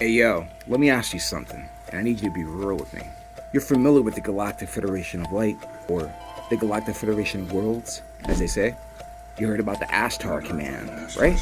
Hey yo, let me ask you something, and I need you to be real with me. You're familiar with the Galactic Federation of Light, or the Galactic Federation of Worlds, as they say? You heard about the Ashtar Command, right?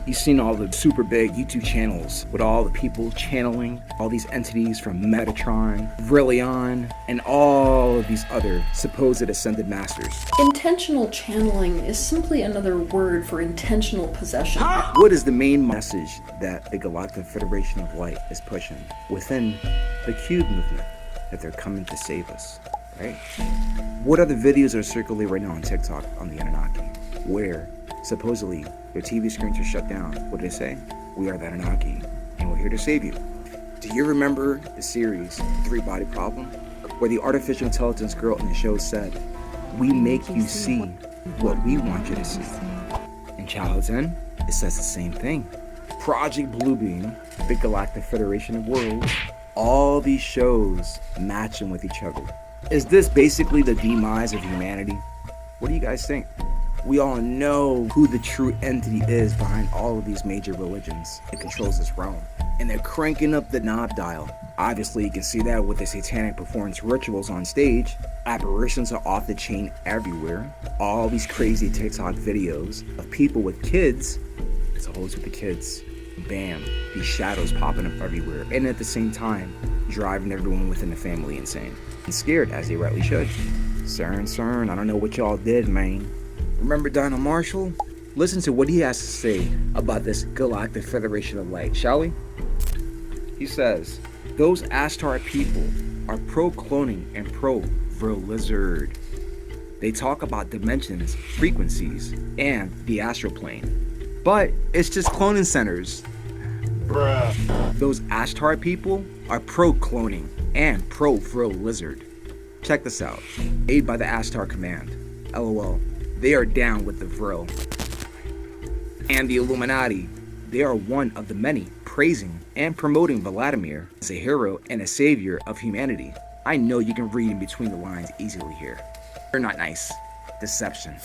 You've seen all the super big YouTube channels with all the people channeling all these entities from Metatron, Vrillion, and all of these other supposed ascended masters. Intentional channeling is simply another word for intentional possession. What is the main message that the Galactic Federation of Light is pushing within the Cube movement? That they're coming to save us, right? What other videos are circulating right now on TikTok on the Anunnaki, where supposedly their TV screens are shut down? What do they say? We are the Anunnaki, and we're here to save you. Do you remember the series Three Body Problem, where the artificial intelligence girl in the show said, "We make you see what we want you to see"? In Childhood's End, it says the same thing. Project Bluebeam, the Galactic Federation of Worlds, all these shows matching with each other. Is this basically the demise of humanity? What do you guys think? We all know who the true entity is behind all of these major religions that controls this realm. And they're cranking up the knob dial. Obviously, you can see that with the satanic performance rituals on stage. Apparitions are off the chain everywhere. All these crazy TikTok videos of people with kids. It's always with the kids. Bam, these shadows popping up everywhere, and at the same time driving everyone within the family insane and scared, as they rightly should. CERN, I don't know what y'all did, man. Remember Donald Marshall? Listen to what he has to say about this Galactic Federation of Light, shall we? He says, those Ashtar people are pro-cloning and pro-Vril-Lizard. They talk about dimensions, frequencies, and the astral plane. But it's just cloning centers. Bruh. Those Ashtar people are pro-cloning and pro-Vril-Lizard. Check this out. Made by the Ashtar Command. LOL. They are down with the Vril. And the Illuminati. They are one of the many praising and promoting Vladimir as a hero and a savior of humanity. I know you can read in between the lines easily here. They're not nice. Deception.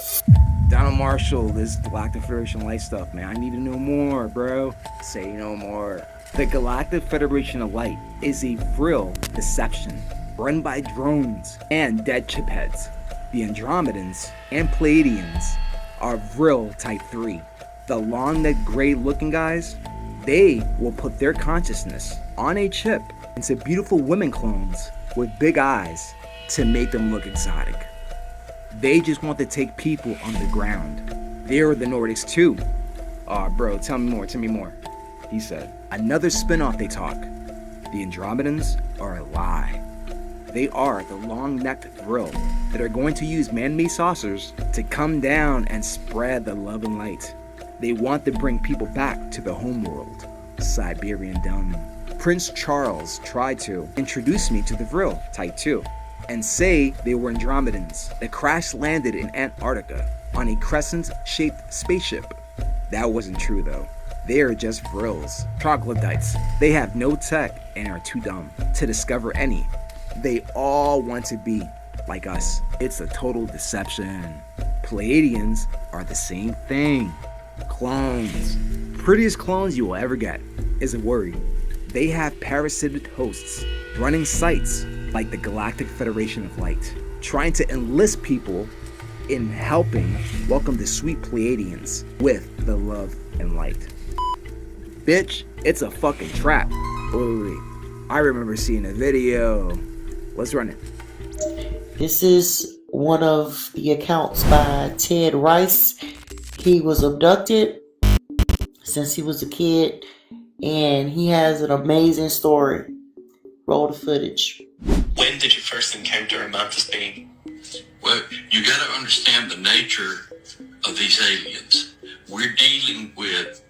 Donald Marshall, this Galactic Federation Light stuff, man. I need to know more, bro. Say no more. The Galactic Federation of Light is a Vril deception run by drones and dead chipheads. The Andromedans and Pleiadians are Vril Type 3. The long-necked gray-looking guys, they will put their consciousness on a chip into beautiful women clones with big eyes to make them look exotic. They just want to take people on the ground. They're the Nordics too. Aw, bro, tell me more. He said. Another spin-off they talk. The Andromedans are a lie. They are the long-necked Vril that are going to use man-made saucers to come down and spread the love and light. They want to bring people back to the homeworld, Siberian Dumb. Prince Charles tried to introduce me to the Vril Type 2. And say they were Andromedans that crash landed in Antarctica on a crescent-shaped spaceship. That wasn't true though. They are just Vrils, troglodytes. They have no tech and are too dumb to discover any. They all want to be like us. It's a total deception. Pleiadians are the same thing. Clones. Prettiest clones you will ever get. Isn't worried. They have parasitic hosts running sites like the Galactic Federation of Light, trying to enlist people in helping welcome the sweet Pleiadians with the love and light. Bitch, it's a fucking trap. Wait. I remember seeing a video. Let's run it. This is one of the accounts by Ted Rice. He was abducted since he was a kid, and he has an amazing story. Roll the footage. When did you first encounter a mantis being? Well, you got to understand the nature of these aliens. We're dealing with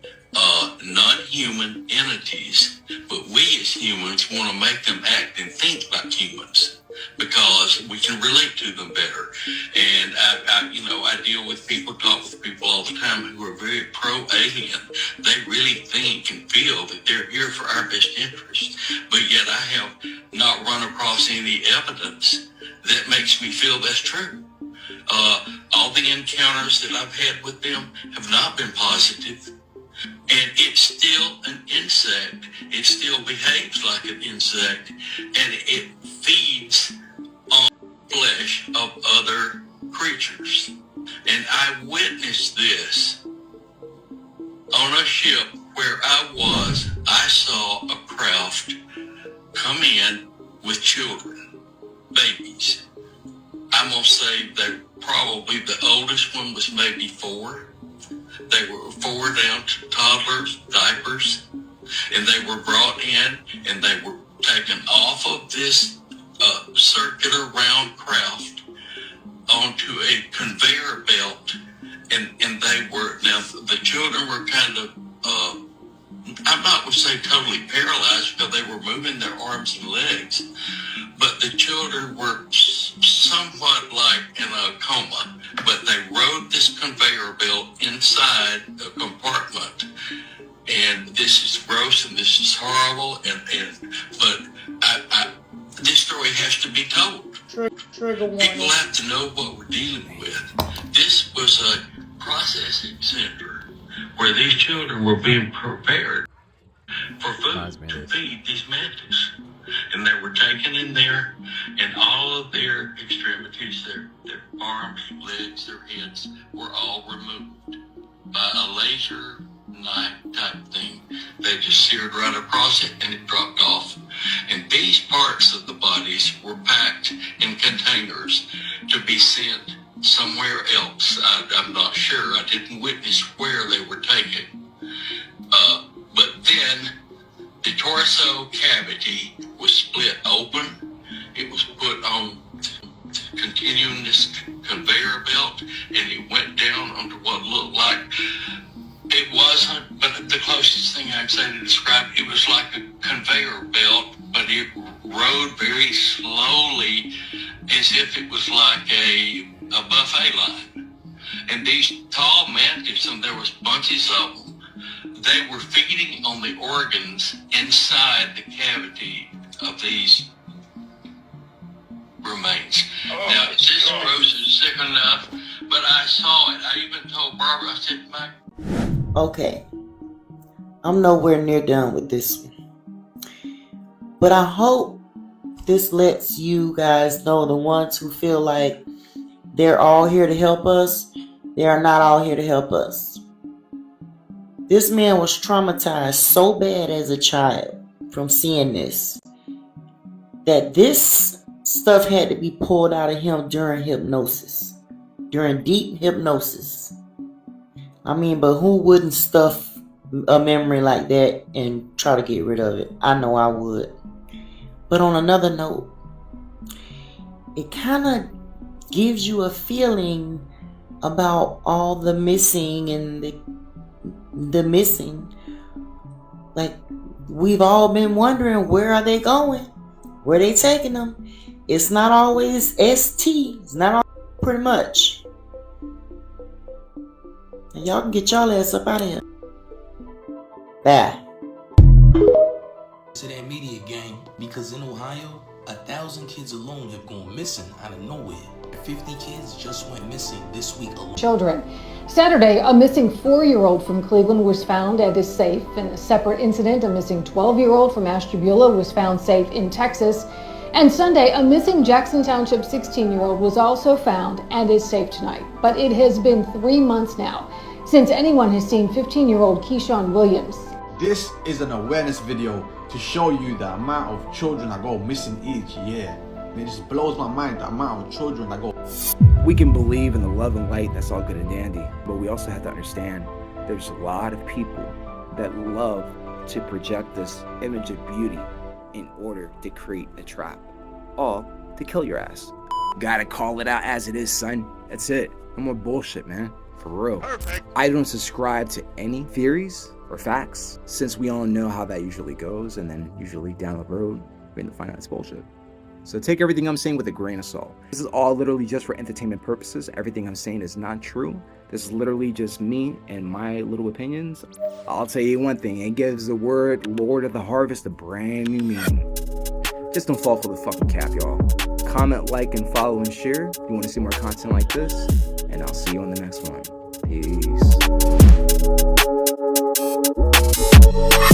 non-human entities, but we as humans want to make them act and think like humans because we can relate to them better. And I deal with people, talk with people all the time who are very pro-alien. They really think and feel that they're here for our best interest. But yet I have not run across any evidence that makes me feel that's true. All the encounters that I've had with them have not been positive. And it's still an insect. It still behaves like an insect, and it feeds on flesh of other creatures. And I witnessed this on a ship where I was. I saw a craft come in with children, babies. I'm going to say that probably the oldest one was maybe 4. They were 4 down to toddlers, diapers, and they were brought in and they were taken off of this circular round craft onto a conveyor belt, and they were, now the children were kind of, I'm not going to say totally paralyzed because they were moving their arms and legs, but the children were somewhat like in a coma, but they rode this conveyor belt inside a compartment. And this is gross and this is horrible, but this story has to be told. Trigger warning. People have to know what we're dealing with. This was a processing center where these children were being prepared for food to feed these mantis. And they were taken in there, and all of their extremities, their arms, legs, their heads, were all removed by a laser knife type thing. They just seared right across it, and it dropped off. And these parts of the bodies were packed in containers to be sent somewhere else. I'm not sure. I didn't witness where they were taken. But then the torso cavity was split open. It was put on continuing this conveyor belt, and it went down onto what looked like, it wasn't, but the closest thing I'd say to describe it was like a conveyor belt, but it rode very slowly as if it was like a buffet line. And these tall mantis, and there was bunches of them, they were feeding on the organs inside the cavity of these remains. Now, it's just gross and sick enough, but I saw it. I even told Barbara, I said, Mike. Okay, I'm nowhere near done with this one, but I hope this lets you guys know, the ones who feel like they're all here to help us, they are not all here to help us. This man was traumatized so bad as a child from seeing this, that this stuff had to be pulled out of him during hypnosis, during deep hypnosis. I mean, but who wouldn't stuff a memory like that and try to get rid of it? I know I would. But on another note, it kind of gives you a feeling about all the missing and the missing. Like, we've all been wondering, where are they going? Where are they taking them? It's not always ST. It's not always, pretty much. And y'all can get y'all ass up out of here. Bye. To that media game, because in Ohio, 1,000 kids alone have gone missing out of nowhere. 50 kids just went missing this week alone. Children. Saturday, a missing 4-year-old from Cleveland was found and is safe. In a separate incident, a missing 12-year-old from Ashtabula was found safe in Texas. And Sunday, a missing Jackson Township 16-year-old was also found and is safe tonight. But it has been 3 months now since anyone has seen 15-year-old Keyshawn Williams. This is an awareness video to show you the amount of children that go missing each year. It just blows my mind, the amount of children that go. We can believe in the love and light, that's all good and dandy, but we also have to understand there's a lot of people that love to project this image of beauty in order to create a trap, all to kill your ass. Gotta call it out as it is, son. That's it. No more bullshit, man. For real. Perfect. I don't subscribe to any theories or facts, since we all know how that usually goes, and then usually down the road we're going to find out it's bullshit. So take everything I'm saying with a grain of salt. This is all literally just for entertainment purposes. Everything I'm saying is not true. This is literally just me and my little opinions. I'll tell you one thing, it gives the word Lord of the Harvest a brand new meaning. Just don't fall for the fucking cap, y'all. Comment, like, and follow and share if you want to see more content like this. And I'll see you on the next one. Peace. Bye.